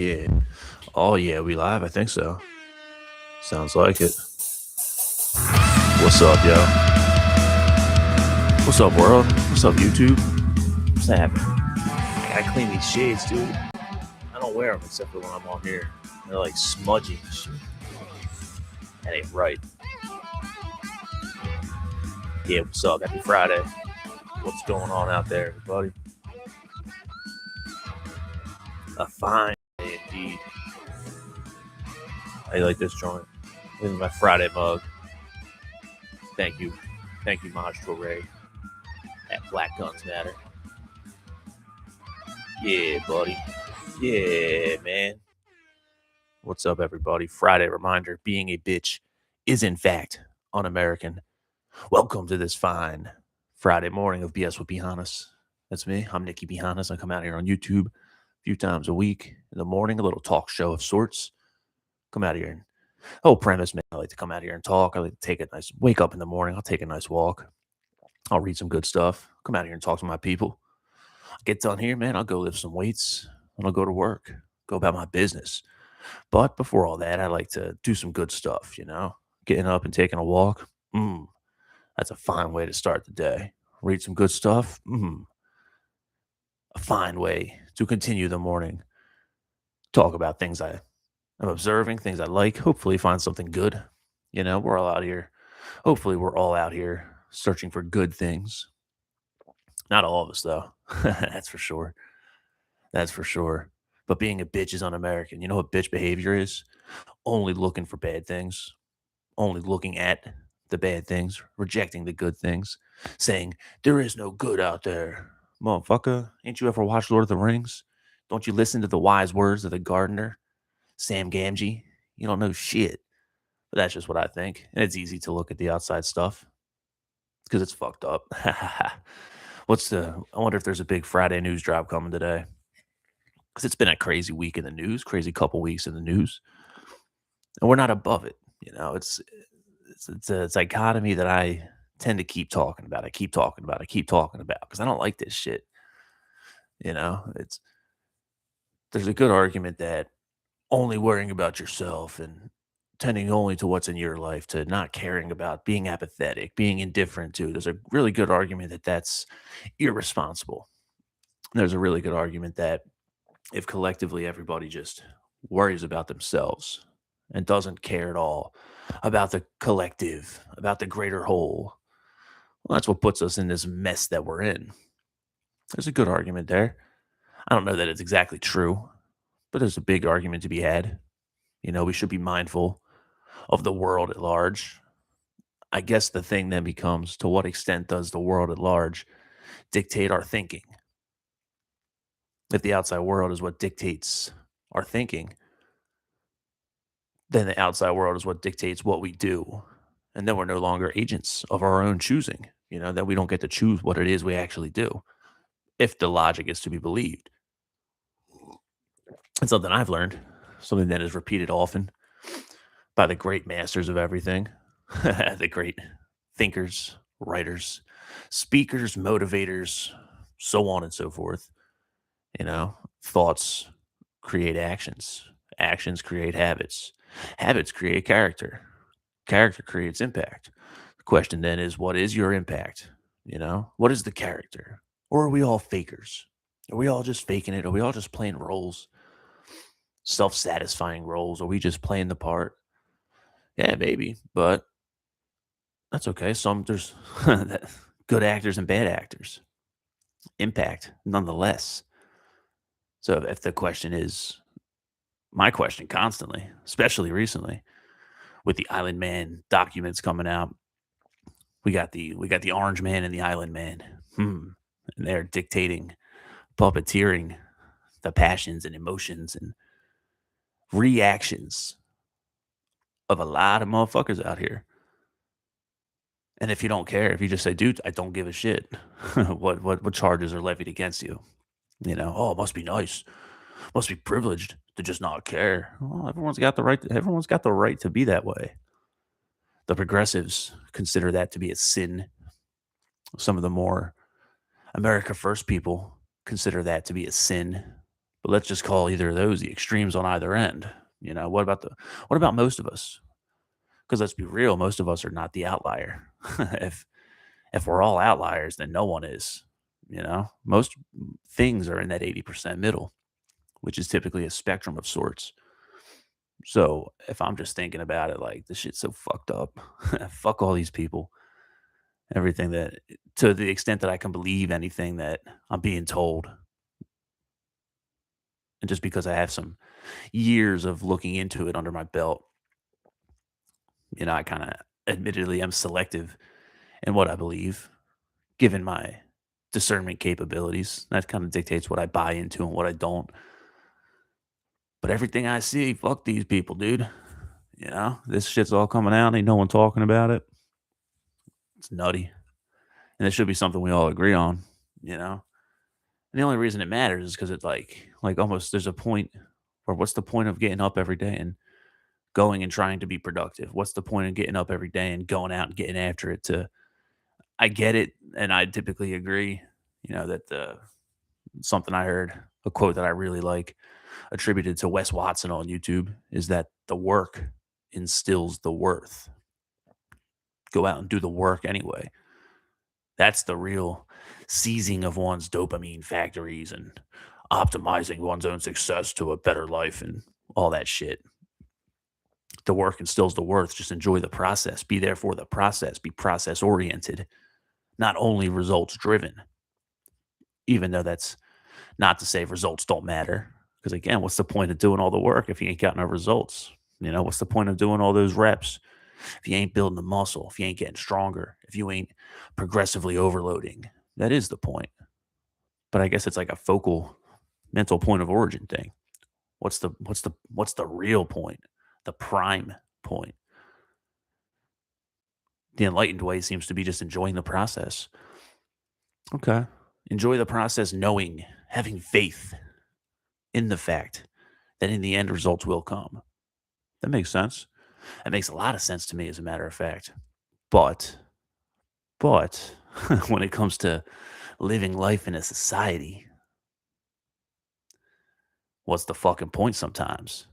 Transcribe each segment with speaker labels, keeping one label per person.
Speaker 1: Yeah. Oh, yeah, we live? I think so. Sounds like it. What's up, yo? What's up, world? What's up, YouTube? What's happening? I gotta clean these shades, dude. I don't wear them except for when I'm on here. They're like smudgy and shit. That ain't right. Yeah, what's up? Happy Friday. What's going on out there, everybody? A fine day indeed. How you like this joint? This is my Friday mug. Thank you. Thank you, Maj Ray at Black Guns Matter. Yeah, buddy. Yeah, man. What's up, everybody? Friday reminder being a bitch is, in fact, un American. Welcome to this fine Friday morning of BS with B. Hannas. That's me. I'm Nikki B. Hannas. I come out here on YouTube a few times a week in the morning, a little talk show of sorts. Come out here and, whole premise, man, I like to come out here and talk. I like to take a nice, wake up in the morning. I'll take a nice walk. I'll read some good stuff. Come out here and talk to my people. Get done here, man. I'll go lift some weights and I'll go to work, go about my business. But before all that, I like to do some good stuff, getting up and taking a walk. That's a fine way to start the day. Read some good stuff. A fine way to continue the morning. Talk about things I am observing, things I like. Hopefully, find something good. We're all out here. Hopefully, we're all out here searching for good things. Not all of us, though. That's for sure. That's for sure. But being a bitch is un American. You know what bitch behavior is? Only looking for bad things, only looking at the bad things, rejecting the good things, saying, there is no good out there. Motherfucker, ain't you ever watched Lord of the Rings? Don't you listen to the wise words of the gardener, Sam Gamgee? You don't know shit. But that's just what I think. And it's easy to look at the outside stuff because it's fucked up. I wonder if there's a big Friday news drop coming today because it's been a crazy week in the news, crazy couple weeks in the news. And we're not above it. It's a dichotomy that I tend to keep talking about. I keep talking about. I keep talking about because I don't like this shit. It's there's a good argument that only worrying about yourself and tending only to what's in your life, to not caring about, being apathetic, being indifferent to. There's a really good argument that that's irresponsible. There's a really good argument that if collectively everybody just worries about themselves and doesn't care at all about the collective, about the greater whole, well, that's what puts us in this mess that we're in. There's a good argument there. I don't know that it's exactly true, but there's a big argument to be had. We should be mindful of the world at large. I guess the thing then becomes, to what extent does the world at large dictate our thinking? If the outside world is what dictates our thinking, then the outside world is what dictates what we do. And then we're no longer agents of our own choosing, that we don't get to choose what it is we actually do, if the logic is to be believed. It's something I've learned, something that is repeated often by the great masters of everything, the great thinkers, writers, speakers, motivators, so on and so forth. Thoughts create actions, actions create habits, habits create character, character creates impact. The question then is, what is your impact? What is the character? Or are we all fakers? Are we all just faking it? Are we all just playing roles? Self-satisfying roles? Are we just playing the part? Yeah, maybe, but that's okay. There's good actors and bad actors. Impact, nonetheless. So if the question is, my question constantly, especially recently, with the Island Man documents coming out, we got the Orange Man and the Island Man. And they're dictating, puppeteering the passions and emotions and reactions of a lot of motherfuckers out here. And if you don't care, if you just say, dude, I don't give a shit, what charges are levied against you? Oh, it must be nice, must be privileged to just not care. Well, everyone's got the right to be that way. The progressives consider that to be a sin. Some of the more America First people consider that to be a sin. But let's just call either of those the extremes on either end. What about most of us? Because let's be real, most of us are not the outlier. if if we're all outliers, then no one is. Most things are in that 80% middle, which is typically a spectrum of sorts. So if I'm just thinking about it like this shit's so fucked up, fuck all these people, everything that to the extent that I can believe anything that I'm being told, and just because I have some years of looking into it under my belt, I kind of admittedly am selective in what I believe, given my discernment capabilities. That kind of dictates what I buy into and what I don't. But everything I see, fuck these people, dude. This shit's all coming out. Ain't no one talking about it. It's nutty. And it should be something we all agree on, you know? And the only reason it matters is because it's like almost there's a point where what's the point of getting up every day and going and trying to be productive? What's the point of getting up every day and going out and getting after it to I get it, and I typically agree, that the something I heard, a quote that I really like, attributed to Wes Watson on YouTube, is that the work instills the worth. Go out and do the work anyway. That's the real seizing of one's dopamine factories and optimizing one's own success to a better life and all that shit. The work instills the worth. Just enjoy the process. Be there for the process. Be process oriented, not only results driven, even though that's not to say results don't matter. Because again, what's the point of doing all the work if you ain't got no results? What's the point of doing all those reps if you ain't building the muscle, if you ain't getting stronger, if you ain't progressively overloading? That is the point. But I guess it's like a focal mental point of origin thing. What's the real point? The prime point. The enlightened way seems to be just enjoying the process. Okay. Enjoy the process knowing, having faith in the fact that in the end results will come. That makes sense. That makes a lot of sense to me, as a matter of fact. But when it comes to living life in a society, what's the fucking point sometimes?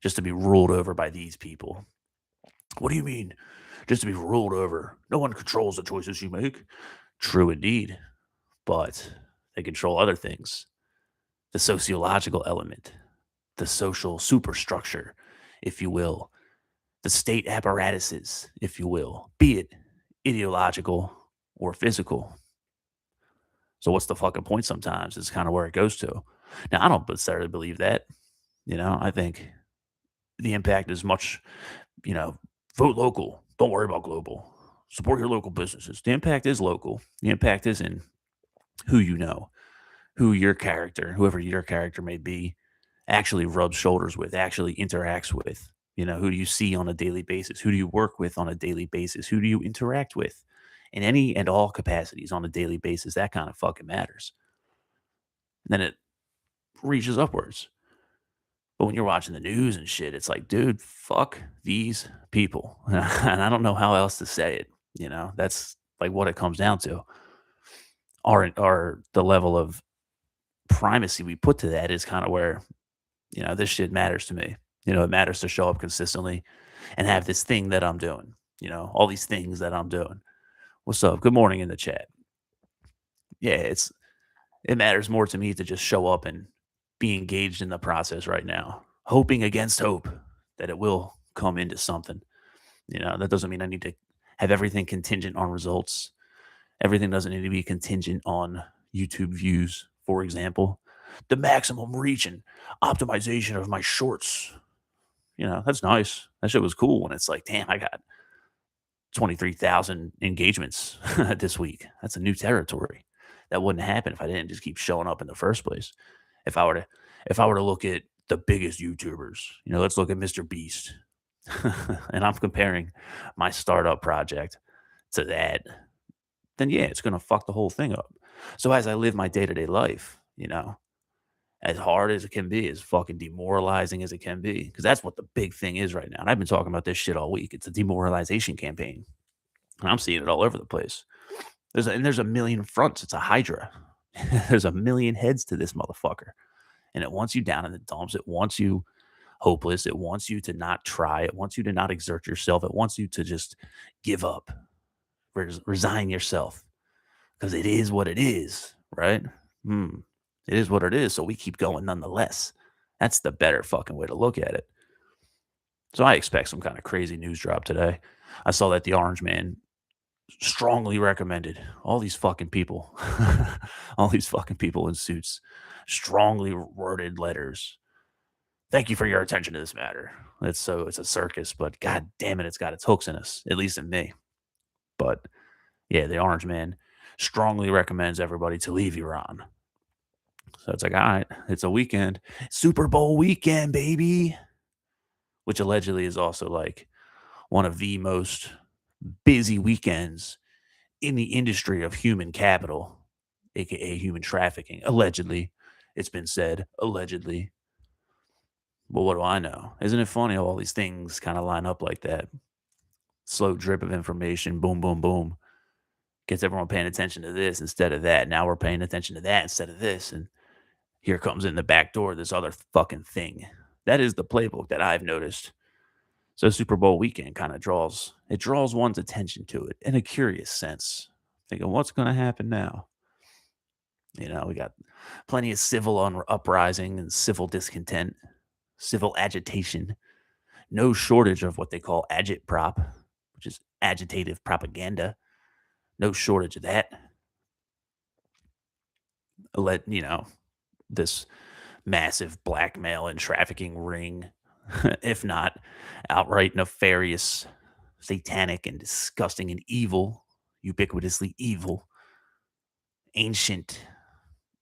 Speaker 1: Just to be ruled over by these people. What do you mean? Just to be ruled over? No one controls the choices you make. True indeed. But they control other things. The sociological element, the social superstructure, if you will, the state apparatuses, if you will, be it ideological or physical. So what's the fucking point sometimes is kind of where it goes to. Now, I don't necessarily believe that. I think the impact is much, you know, vote local. Don't worry about global. Support your local businesses. The impact is local. The impact is in who you know, who your character, whoever your character may be, actually rubs shoulders with, actually interacts with. Who do you see on a daily basis? Who do you work with on a daily basis? Who do you interact with in any and all capacities on a daily basis? That kind of fucking matters. And then it reaches upwards. But when you're watching the news and shit, it's like, dude, fuck these people. And I don't know how else to say it. That's like what it comes down to. Our the level of primacy we put to that is kind of where, this shit matters to me. It matters to show up consistently and have this thing that I'm doing, all these things that I'm doing. What's up? Good morning in the chat. Yeah, it matters more to me to just show up and be engaged in the process right now, hoping against hope that it will come into something. That doesn't mean I need to have everything contingent on results. Everything doesn't need to be contingent on YouTube views, for example. The maximum reach and optimization of my shorts. That's nice. That shit was cool when it's like, damn, I got 23,000 engagements this week. That's a new territory. That wouldn't happen if I didn't just keep showing up in the first place. If I were to look at the biggest YouTubers, let's look at Mr. Beast. And I'm comparing my startup project to that, then yeah, it's gonna fuck the whole thing up. So as I live my day-to-day life, as hard as it can be, as fucking demoralizing as it can be, because that's what the big thing is right now. And I've been talking about this shit all week. It's a demoralization campaign. And I'm seeing it all over the place. There's a million fronts. It's a hydra. There's a million heads to this motherfucker. And it wants you down in the dumps. It wants you hopeless. It wants you to not try. It wants you to not exert yourself. It wants you to just give up, resign yourself because it is what it is, right? Hmm. It is what it is. So we keep going nonetheless. That's the better fucking way to look at it. So I expect some kind of crazy news drop today. I saw that the Orange Man strongly recommended all these fucking people, all these fucking people in suits, strongly worded letters. Thank you for your attention to this matter. It's a circus, but god damn it, it's got its hooks in us, at least in me. But yeah, the Orange Man strongly recommends everybody to leave Iran. So it's like, all right, it's a weekend, Super Bowl weekend, baby, which allegedly is also like one of the most busy weekends in the industry of human capital, aka human trafficking. Allegedly, it's been said, allegedly. But what do I know? Isn't it funny how all these things kind of line up like that? Slow drip of information, boom, boom, boom. Gets everyone paying attention to this instead of that. Now we're paying attention to that instead of this. And here comes in the back door this other fucking thing. That is the playbook that I've noticed. So Super Bowl weekend kind of draws one's attention to it in a curious sense. Thinking, what's going to happen now? We got plenty of civil uprising and civil discontent, civil agitation. No shortage of what they call agitprop, which is agitative propaganda. No shortage of that. This massive blackmail and trafficking ring, if not outright nefarious, satanic and disgusting and evil, ubiquitously evil, ancient,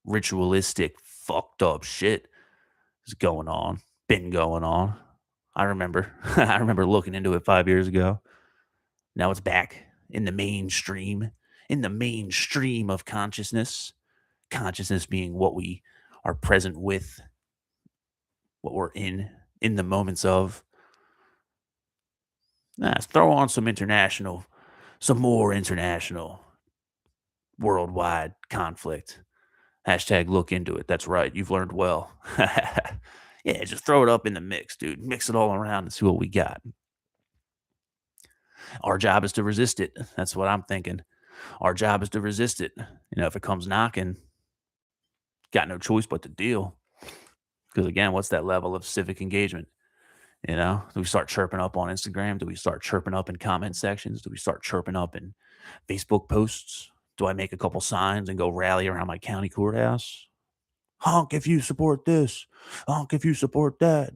Speaker 1: ritualistic, fucked up shit is going on, been going on. I remember, I remember looking into it 5 years ago. Now it's back in the mainstream of consciousness. Consciousness being what we are present with, what we're in the moments of. Let's throw on some more international, worldwide conflict. Hashtag look into it. That's right. You've learned well. Yeah, just throw it up in the mix, dude. Mix it all around and see what we got. Our job is to resist it. That's what I'm thinking. Our job is to resist it. If it comes knocking, got no choice but to deal. Because again, what's that level of civic engagement? Do we start chirping up on Instagram? Do we start chirping up in comment sections? Do we start chirping up in Facebook posts? Do I make a couple signs and go rally around my county courthouse? Honk if you support this. Honk if you support that.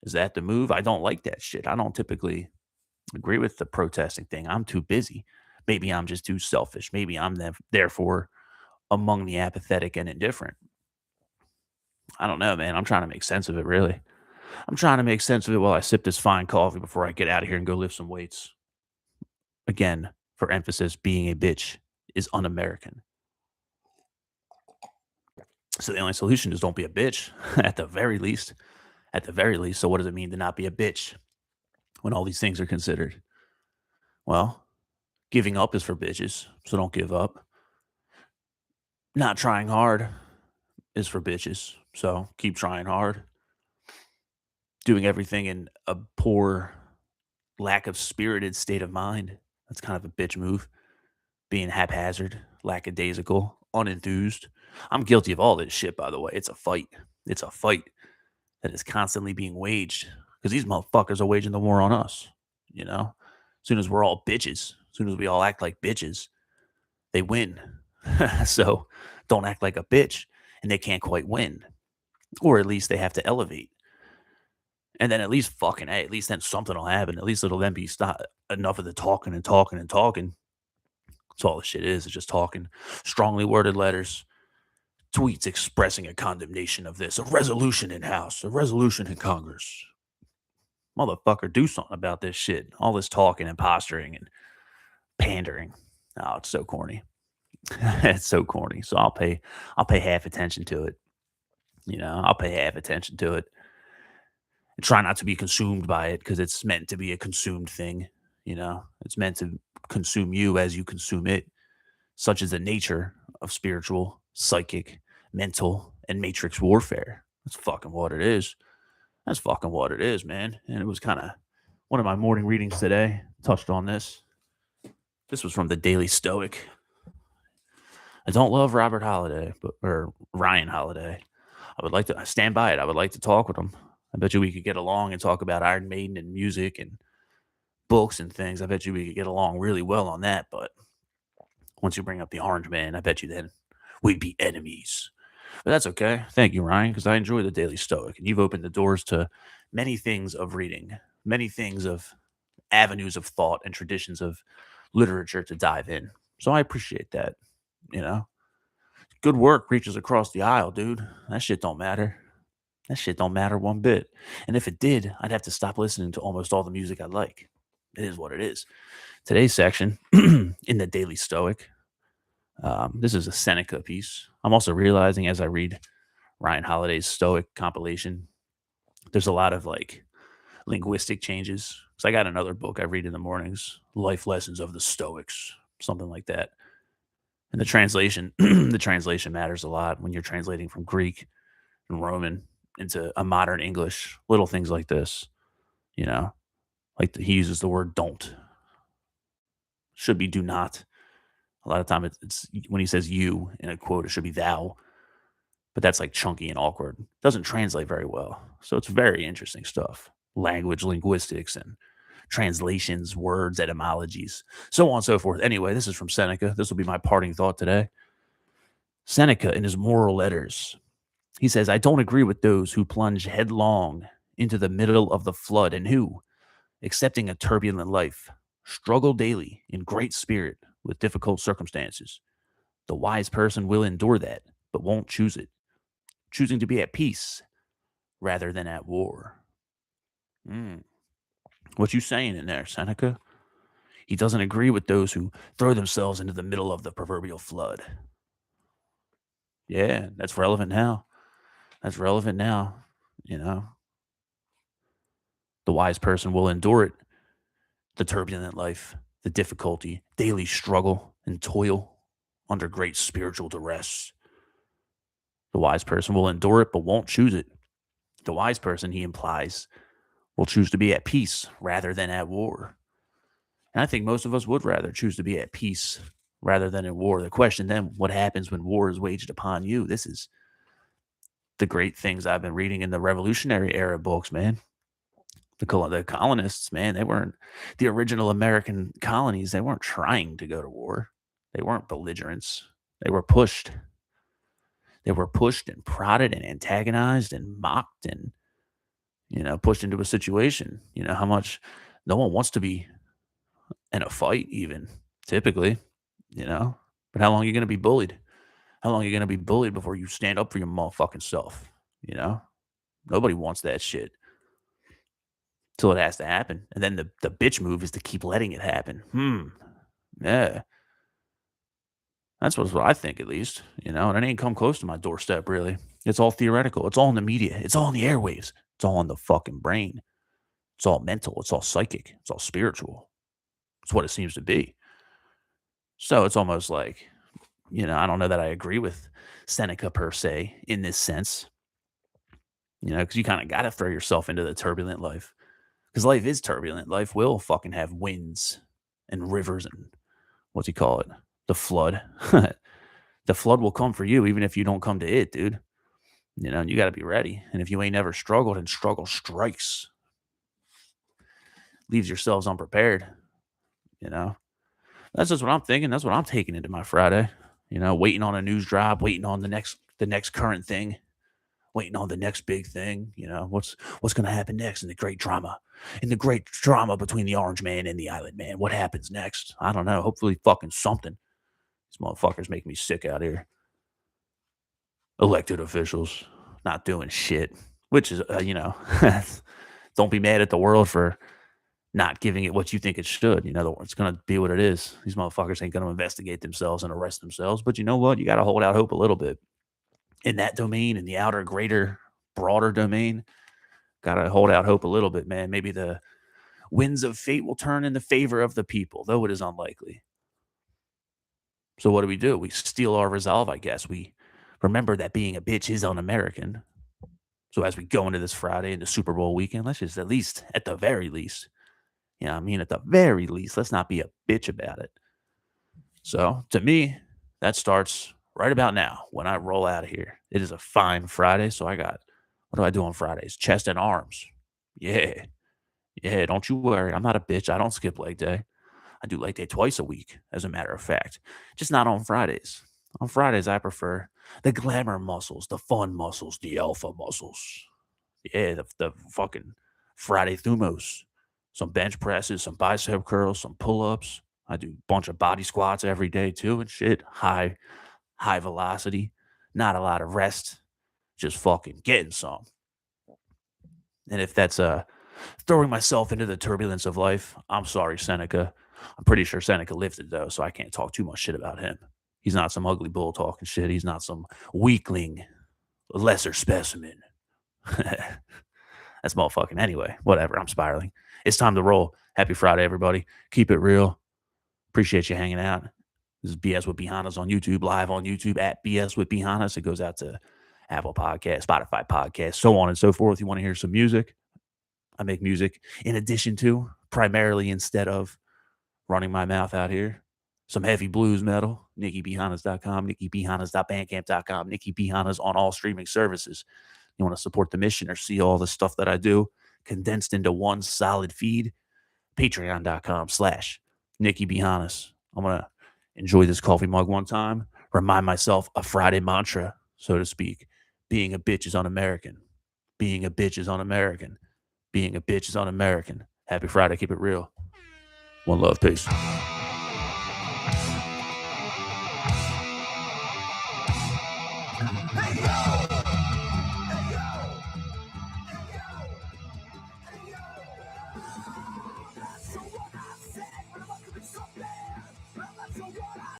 Speaker 1: Is that the move? I don't like that shit. I don't typically agree with the protesting thing. I'm too busy. Maybe I'm just too selfish. Maybe I'm therefore among the apathetic and indifferent. I don't know, man. I'm trying to make sense of it, really. I'm trying to make sense of it while I sip this fine coffee before I get out of here and go lift some weights. Again, for emphasis, being a bitch is un American. So the only solution is don't be a bitch, at the very least. At the very least. So, what does it mean to not be a bitch when all these things are considered? Well, giving up is for bitches, so don't give up. Not trying hard is for bitches, so keep trying hard. Doing everything in a poor, lack of spirited state of mind. That's kind of a bitch move. Being haphazard, lackadaisical, unenthused. I'm guilty of all this shit, by the way. It's a fight. It's a fight that is constantly being waged because these motherfuckers are waging the war on us. As soon as we're all bitches, as soon as we all act like bitches, they win. So don't act like a bitch, and they can't quite win, or at least they have to elevate. And then at least fucking, hey, at least then something will happen. At least it'll then be enough of the talking and talking and talking. That's all the shit is. It's just talking. Strongly worded letters, tweets expressing a condemnation of this, a resolution in House, a resolution in Congress. Motherfucker, do something about this shit. All this talking and posturing and pandering. Oh, it's so corny. It's so corny. So I'll pay half attention to it. I'll pay half attention to it. And try not to be consumed by it because it's meant to be a consumed thing. It's meant to consume you as you consume it. Such is the nature of spiritual, psychic, mental, and matrix warfare. That's fucking what it is. That's fucking what it is, man. And it was kind of one of my morning readings today touched on this. This was from the Daily Stoic. I don't love Robert Holiday, or Ryan Holiday. I would like to stand by it. I would like to talk with him. I bet you we could get along and talk about Iron Maiden and music and books and things. I bet you we could get along really well on that. But once you bring up the Orange Man, I bet you then we'd be enemies. But that's okay. Thank you, Ryan, because I enjoy the Daily Stoic, and you've opened the doors to many things of reading, many things of avenues of thought and traditions of literature to dive in. So I appreciate that. You know, good work reaches across the aisle, dude. That shit don't matter. That shit don't matter one bit. And if it did, I'd have to stop listening to almost all the music I like. It is what it is. Today's section in the Daily Stoic. This is a Seneca piece. I'm also realizing as I read Ryan Holiday's Stoic compilation, there's a lot of like linguistic changes. So I got another book I read in the mornings, Life Lessons of the Stoics, something like that. And the translation, the translation matters a lot when you're translating from Greek and Roman into a modern English. Little things like this, you know, he uses the word don't, should be do not. A lot of time it's when he says you in a quote, it should be thou, but that's like chunky and awkward. Doesn't translate very well. So it's very interesting stuff. Language, linguistics, and translations, words, etymologies, so on and so forth. Anyway, this is from Seneca. This will be my parting thought today. Seneca, in his moral letters, he says, I don't agree with those who plunge headlong into the middle of the flood and who, accepting a turbulent life, struggle daily in great spirit with difficult circumstances. The wise person will endure that, but won't choose it, choosing to be at peace rather than at war. Mm. What you saying in there, Seneca? He doesn't agree with those who throw themselves into the middle of the proverbial flood. Yeah, that's relevant now. That's relevant now. You know, the wise person will endure it, the turbulent life, the difficulty, daily struggle and toil under great spiritual duress. The wise person will endure it but won't choose it. The wise person, he implies, will choose to be at peace rather than at war. And I think most of us would rather choose to be at peace rather than in war. The question then, what happens when war is waged upon you? This is the great things I've been reading in the Revolutionary Era books, man. The colonists, man, they weren't the original American colonies. They weren't trying to go to war. They weren't belligerents. They were pushed. They were pushed and prodded and antagonized and mocked and pushed into a situation. You know how much no one wants to be in a fight, even typically. You know, but how long are you going to be bullied? How long are you going to be bullied before you stand up for your motherfucking self? You know, nobody wants that shit till it has to happen. And then the bitch move is to keep letting it happen. Yeah. That's what I think, at least. And it ain't come close to my doorstep, really. It's all theoretical. It's all in the media. It's all in the airwaves. It's all in the fucking brain. It's all mental. It's all psychic. It's all spiritual. It's what it seems to be. So it's almost like, I don't know that I agree with Seneca per se in this sense, because you kind of got to throw yourself into the turbulent life. Because life is turbulent. Life will fucking have winds and rivers and what's he call it? The flood. The flood will come for you even if you don't come to it, dude. And you got to be ready. And if you ain't never struggled and struggle strikes, leaves yourselves unprepared, you know. That's just what I'm thinking. That's what I'm taking into my Friday. Waiting on a news drop, waiting on the next current thing, waiting on the next big thing. What's going to happen next in the great drama between the Orange Man and the Island Man. What happens next? I don't know. Hopefully, fucking something. These motherfuckers make me sick out here. Elected officials not doing shit, which is don't be mad at the world for not giving it what you think it should. It's going to be what it is. These motherfuckers ain't going to investigate themselves and arrest themselves. But you know what? You got to hold out hope a little bit in that domain, in the outer, greater, broader domain. Got to hold out hope a little bit, man. Maybe the winds of fate will turn in the favor of the people, though it is unlikely. So what do? We steal our resolve, I guess. We remember that being a bitch is un-American. So as we go into this Friday into Super Bowl weekend, let's just at least, at the very least, at the very least, let's not be a bitch about it. So to me, that starts right about now when I roll out of here. It is a fine Friday. So what do I do on Fridays? Chest and arms. Yeah. Yeah. Don't you worry. I'm not a bitch. I don't skip leg day. I do leg day twice a week, as a matter of fact. Just not on Fridays. On Fridays, I prefer the glamour muscles, the fun muscles, the alpha muscles. Yeah, the fucking Friday thumos. Some bench presses, some bicep curls, some pull-ups. I do a bunch of body squats every day too and shit. High velocity. Not a lot of rest. Just fucking getting some. And if that's throwing myself into the turbulence of life, I'm sorry, Seneca. I'm pretty sure Seneca lived it though, so I can't talk too much shit about him. He's not some ugly bull talking shit. He's not some weakling, lesser specimen. That's motherfucking anyway. Whatever. I'm spiraling. It's time to roll. Happy Friday, everybody. Keep it real. Appreciate you hanging out. This is BS with Hannas on YouTube, live on YouTube at BS with Hannas. It goes out to Apple Podcast, Spotify Podcast, so on and so forth. You want to hear some music? I make music in addition to, primarily instead of running my mouth out here. Some heavy blues metal, nickybhannas.com, nickybhannas.bandcamp.com, nickybhannas on all streaming services. You want to support the mission or see all the stuff that I do condensed into one solid feed, patreon.com/nickybhannas. I'm going to enjoy this coffee mug one time, remind myself a Friday mantra, so to speak. Being a bitch is un-American. Being a bitch is un-American. Being a bitch is un-American. Happy Friday. Keep it real. One love. Peace.